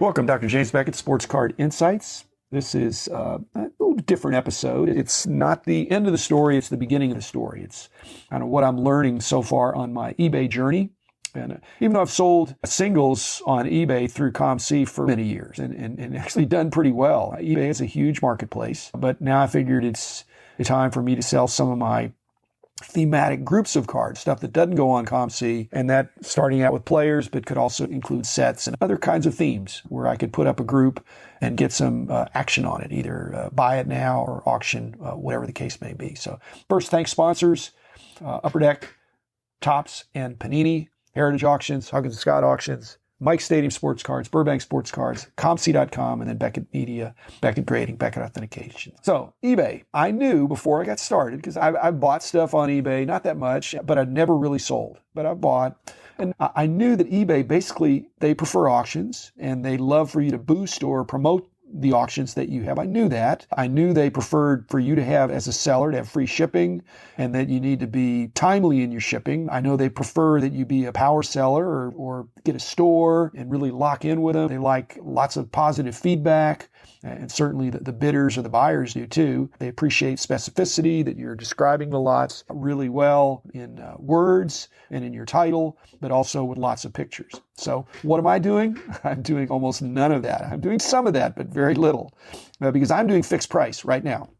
Welcome, Dr. James Beckett, Sports Card Insights. This is a little different episode. It's not the end of the story, it's the beginning of the story. It's kind of what I'm learning so far on my eBay journey. And even though I've sold singles on eBay through ComC for many years and actually done pretty well, eBay is a huge marketplace. But now I figured it's time for me to sell some of my thematic groups of cards, stuff that doesn't go on ComC, and that starting out with players, but could also include sets and other kinds of themes where I could put up a group and get some action on it, either buy it now or auction, whatever the case may be. So first, thanks sponsors, Upper Deck, Topps, and Panini, Heritage Auctions, Huggins and Scott Auctions, Mike Stadium Sports Cards, Burbank Sports Cards, ComC.com, and then Beckett Media, Beckett Grading, Beckett Authentication. So eBay, I knew before I got started, because I bought stuff on eBay, not that much, but I'd never really sold. But I bought, and I knew that eBay, basically, they prefer auctions, and they love for you to boost or promote the auctions that you have. I knew that. I knew they preferred for you to have, as a seller, to have free shipping and that you need to be timely in your shipping. I know they prefer that you be a power seller or get a store and really lock in with them. They like lots of positive feedback, and certainly the bidders or the buyers do too. They appreciate specificity, that you're describing the lots really well in words and in your title, but also with lots of pictures. So what am I doing? I'm doing almost none of that. I'm doing some of that, but very little, because I'm doing fixed price right now.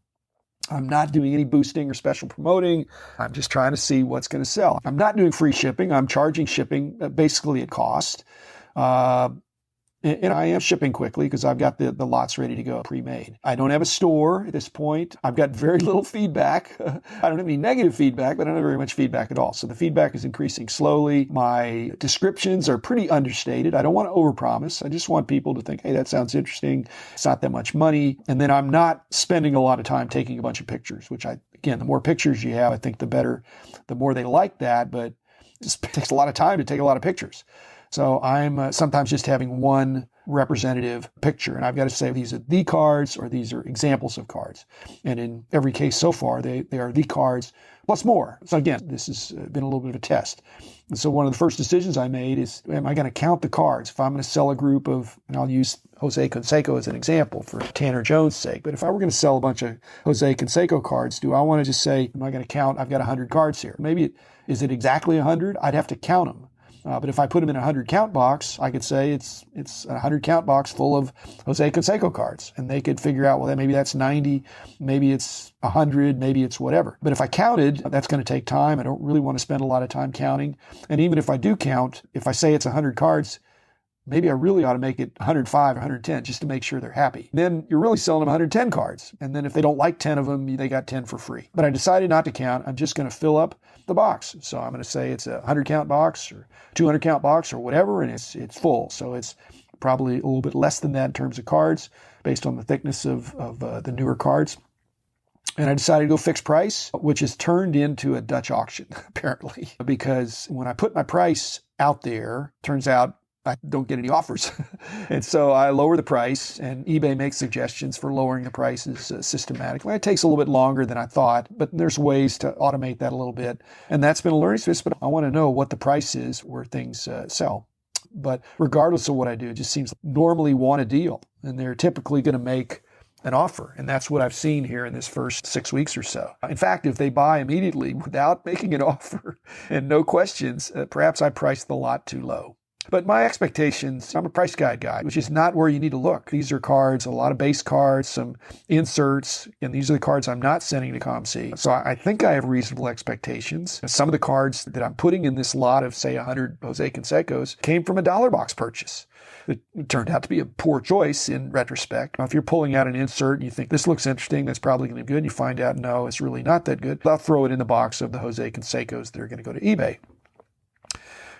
I'm not doing any boosting or special promoting. I'm just trying to see what's going to sell. I'm not doing free shipping. I'm charging shipping basically at cost. And I am shipping quickly because I've got the lots ready to go pre-made. I don't have a store at this point. I've got very little feedback. I don't have any negative feedback, but I don't have very much feedback at all. So the feedback is increasing slowly. My descriptions are pretty understated. I don't want to overpromise. I just want people to think, hey, that sounds interesting. It's not that much money. And then I'm not spending a lot of time taking a bunch of pictures, which again, the more pictures you have, I think the better, the more they like that. But it just takes a lot of time to take a lot of pictures. So I'm sometimes just having one representative picture, and I've got to say these are the cards or these are examples of cards. And in every case so far, they are the cards plus more. So again, this has been a little bit of a test. And so one of the first decisions I made is, am I going to count the cards? If I'm going to sell a group of, and I'll use Jose Canseco as an example for Tanner Jones' sake, but if I were going to sell a bunch of Jose Canseco cards, do I want to just say, am I going to count, I've got 100 cards here? Maybe is it exactly 100? I'd have to count them. But if I put them in a 100 count box, I could say it's a 100 count box full of Jose Canseco cards. And they could figure out, well, maybe that's 90, maybe it's 100, maybe it's whatever. But if I counted, that's going to take time. I don't really want to spend a lot of time counting. And even if I do count, if I say it's 100 cards, maybe I really ought to make it 105 or 110 just to make sure they're happy. Then you're really selling them 110 cards. And then if they don't like 10 of them, they got 10 for free. But I decided not to count. I'm just going to fill up the box. So I'm going to say it's a 100 count box or 200 count box or whatever, and it's full. So it's probably a little bit less than that in terms of cards based on the thickness of the newer cards. And I decided to go fixed price, which has turned into a Dutch auction, apparently, because when I put my price out there, turns out I don't get any offers. And so I lower the price, and eBay makes suggestions for lowering the prices systematically. It takes a little bit longer than I thought, but there's ways to automate that a little bit. And that's been a learning experience, but I want to know what the price is where things sell. But regardless of what I do, it just seems like normally want a deal, and they're typically going to make an offer. And that's what I've seen here in this first 6 weeks or so. In fact, if they buy immediately without making an offer and no questions, perhaps I priced the lot too low. But my expectations, I'm a price guide guy, which is not where you need to look. These are cards, a lot of base cards, some inserts, and these are the cards I'm not sending to ComC. So I think I have reasonable expectations. Some of the cards that I'm putting in this lot of, say, 100 Jose Cansecos came from a dollar box purchase. It turned out to be a poor choice in retrospect. If you're pulling out an insert and you think this looks interesting, that's probably going to be good, and you find out, no, it's really not that good, I'll throw it in the box of the Jose Cansecos that are going to go to eBay.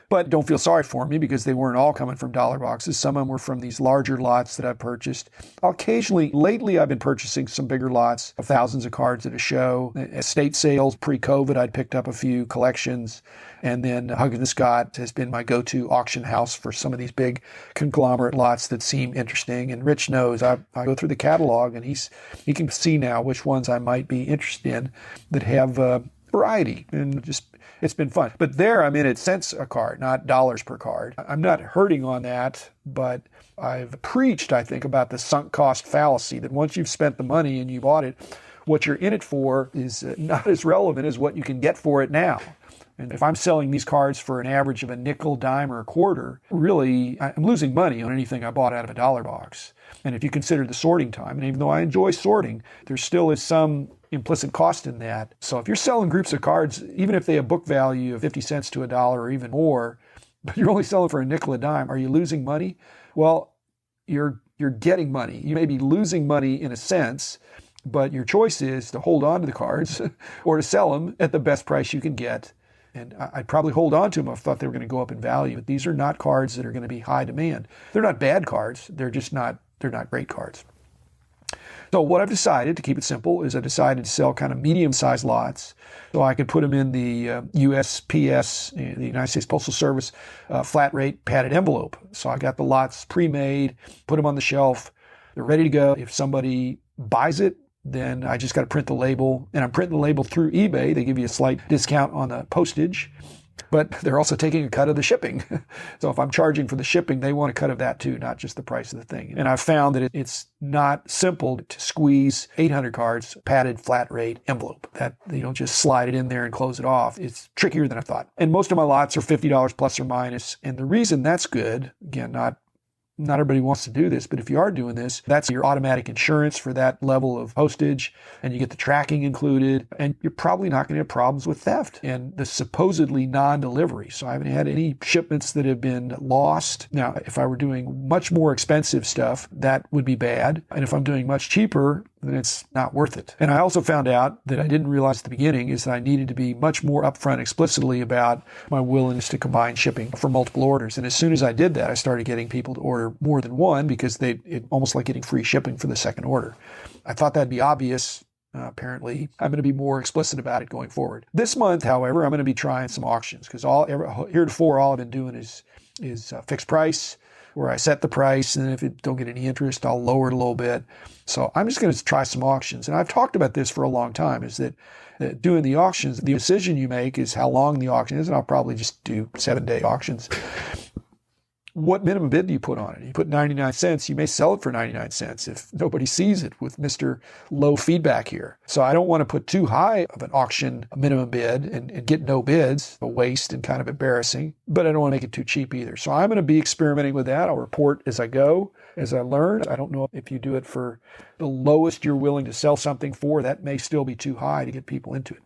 But don't feel sorry for me because they weren't all coming from dollar boxes. Some of them were from these larger lots that I've purchased. Lately, I've been purchasing some bigger lots of thousands of cards at a show. Estate sales, pre-COVID, I'd picked up a few collections. And then Huggins and Scott has been my go-to auction house for some of these big conglomerate lots that seem interesting. And Rich knows I go through the catalog, and he can see now which ones I might be interested in that have variety, and just it's been fun. But there I'm in at cents a card, not dollars per card. I'm not hurting on that, but I've preached, I think, about the sunk cost fallacy, that once you've spent the money and you bought it, what you're in it for is not as relevant as what you can get for it now. And if I'm selling these cards for an average of a nickel, dime, or a quarter, really, I'm losing money on anything I bought out of a dollar box. And if you consider the sorting time, and even though I enjoy sorting, there still is some implicit cost in that. So if you're selling groups of cards, even if they have book value of 50 cents to a dollar or even more, but you're only selling for a nickel, a dime, are you losing money? Well, you're getting money. You may be losing money in a sense, but your choice is to hold on to the cards or to sell them at the best price you can get. And I'd probably hold on to them if I thought they were going to go up in value. But these are not cards that are going to be high demand. They're not bad cards. They're not great cards. So what I've decided, to keep it simple, is I decided to sell kind of medium-sized lots so I could put them in the USPS, the United States Postal Service, flat rate padded envelope. So I got the lots pre-made, put them on the shelf. They're ready to go. If somebody buys it, then I just got to print the label, and I'm printing the label through eBay. They give you a slight discount on the postage, but they're also taking a cut of the shipping. So if I'm charging for the shipping, they want a cut of that too, not just the price of the thing. And I've found that it's not simple to squeeze 800 cards, padded flat rate envelope. That you don't just slide it in there and close it off. It's trickier than I thought. And most of my lots are $50 plus or minus. And the reason that's good, again, not everybody wants to do this, but if you are doing this, that's your automatic insurance for that level of postage, and you get the tracking included, and you're probably not going to have problems with theft and the supposedly non-delivery. So I haven't had any shipments that have been lost. Now, if I were doing much more expensive stuff, that would be bad. And if I'm doing much cheaper, then it's not worth it. And I also found out that I didn't realize at the beginning is that I needed to be much more upfront explicitly about my willingness to combine shipping for multiple orders. And as soon as I did that, I started getting people to order more than one because it almost like getting free shipping for the second order. I thought that'd be obvious. Apparently, I'm going to be more explicit about it going forward. This month, however, I'm going to be trying some auctions because heretofore all I've been doing is fixed price, where I set the price, and if it don't get any interest, I'll lower it a little bit. So I'm just going to try some auctions. And I've talked about this for a long time, is that doing the auctions, the decision you make is how long the auction is, and I'll probably just do 7-day auctions. What minimum bid do you put on it? You put 99 cents, you may sell it for 99 cents if nobody sees it with Mr. Low Feedback here. So I don't want to put too high of an auction minimum bid and get no bids, a waste and kind of embarrassing, but I don't want to make it too cheap either. So I'm going to be experimenting with that. I'll report as I go, as I learn. I don't know if you do it for the lowest you're willing to sell something for. That may still be too high to get people into it.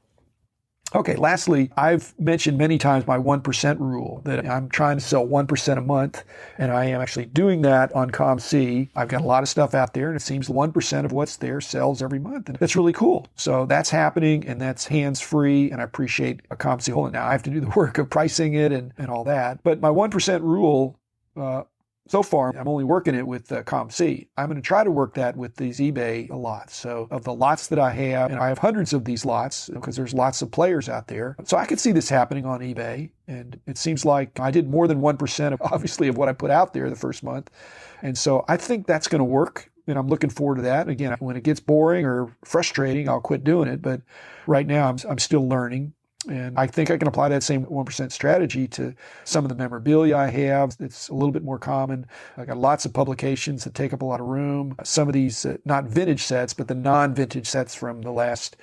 Okay, lastly, I've mentioned many times my 1% rule, that I'm trying to sell 1% a month, and I am actually doing that on ComC. I've got a lot of stuff out there, and it seems 1% of what's there sells every month, and that's really cool. So that's happening, and that's hands-free, and I appreciate a ComC holding. Now, I have to do the work of pricing it and all that, but my 1% rule, so far, I'm only working it with ComC. I'm going to try to work that with these eBay lots. So of the lots that I have, and I have hundreds of these lots because there's lots of players out there. So I could see this happening on eBay. And it seems like I did more than 1% obviously of what I put out there the first month. And so I think that's going to work. And I'm looking forward to that. Again, when it gets boring or frustrating, I'll quit doing it. But right now I'm still learning. And I think I can apply that same 1% strategy to some of the memorabilia I have. It's a little bit more common. I got lots of publications that take up a lot of room. Some of these, not vintage sets, but the non-vintage sets from the last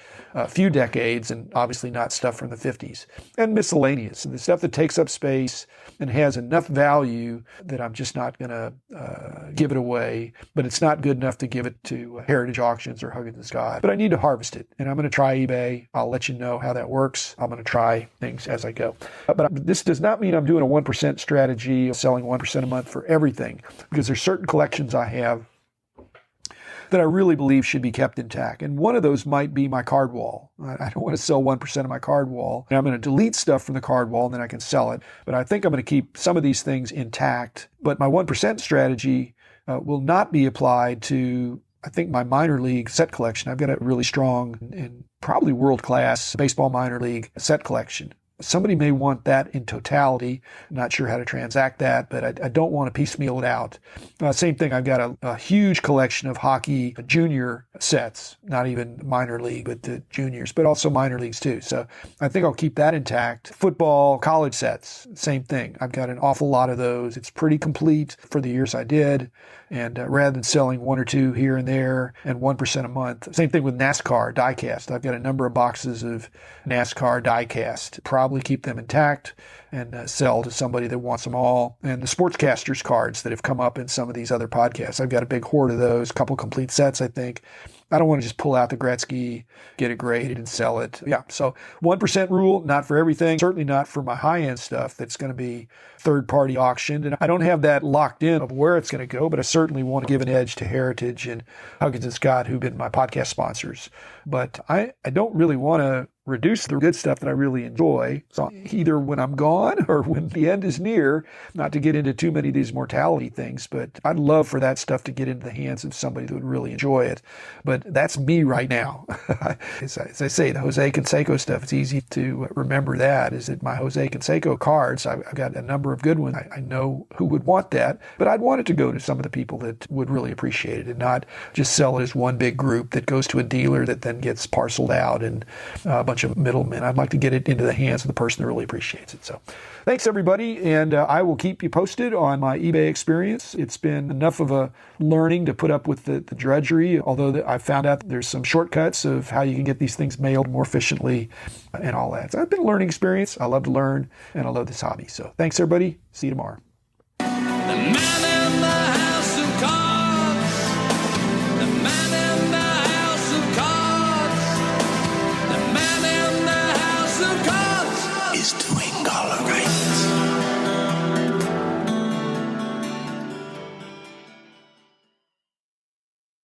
few decades, and obviously not stuff from the 50s. And miscellaneous, the stuff that takes up space and has enough value that I'm just not going to give it away. But it's not good enough to give it to Heritage Auctions or Huggins and Scott. But I need to harvest it, and I'm going to try eBay. I'll let you know how that works. I'm going to try things as I go. But this does not mean I'm doing a 1% strategy of selling 1% a month for everything, because there's certain collections I have that I really believe should be kept intact. And one of those might be my card wall. I don't want to sell 1% of my card wall. And I'm going to delete stuff from the card wall and then I can sell it. But I think I'm going to keep some of these things intact. But my 1% strategy will not be applied to, I think, my minor league set collection. I've got a really strong and probably world-class baseball minor league set collection. somebody may want that in totality. I'm not sure how to transact that, but I don't want to piecemeal it out. Same thing, I've got a huge collection of hockey junior sets, not even minor league, but the juniors, but also minor leagues too. So I think I'll keep that intact. Football, college sets, same thing. I've got an awful lot of those. It's pretty complete for the years I did. And rather than selling one or two here and there and 1% a month, same thing with NASCAR diecast. I've got a number of boxes of NASCAR diecast. Probably keep them intact and sell to somebody that wants them all. And the sportscasters cards that have come up in some of these other podcasts, I've got a big hoard of those, a couple complete sets, I think. I don't want to just pull out the Gretzky, get it graded, and sell it. Yeah, so 1% rule, not for everything. Certainly not for my high-end stuff that's going to be third-party auctioned. And I don't have that locked in of where it's going to go, but I certainly want to give an edge to Heritage and Huggins and Scott, who've been my podcast sponsors. But I don't really want to reduce the good stuff that I really enjoy. So either when I'm gone or when the end is near, not to get into too many of these mortality things, but I'd love for that stuff to get into the hands of somebody that would really enjoy it. But that's me right now. As I say, the Jose Canseco stuff, it's easy to remember that. Is that my Jose Canseco cards, I've got a number of good ones. I know who would want that, but I'd want it to go to some of the people that would really appreciate it and not just sell it as one big group that goes to a dealer that then gets parceled out and a bunch of middlemen. I'd like to get it into the hands of the person that really appreciates it. So thanks, everybody, and I will keep you posted on my eBay experience. It's been enough of a learning to put up with the drudgery, although I found out there's some shortcuts of how you can get these things mailed more efficiently and all that. So it's been a learning experience. I love to learn, and I love this hobby. So thanks, everybody. See you tomorrow.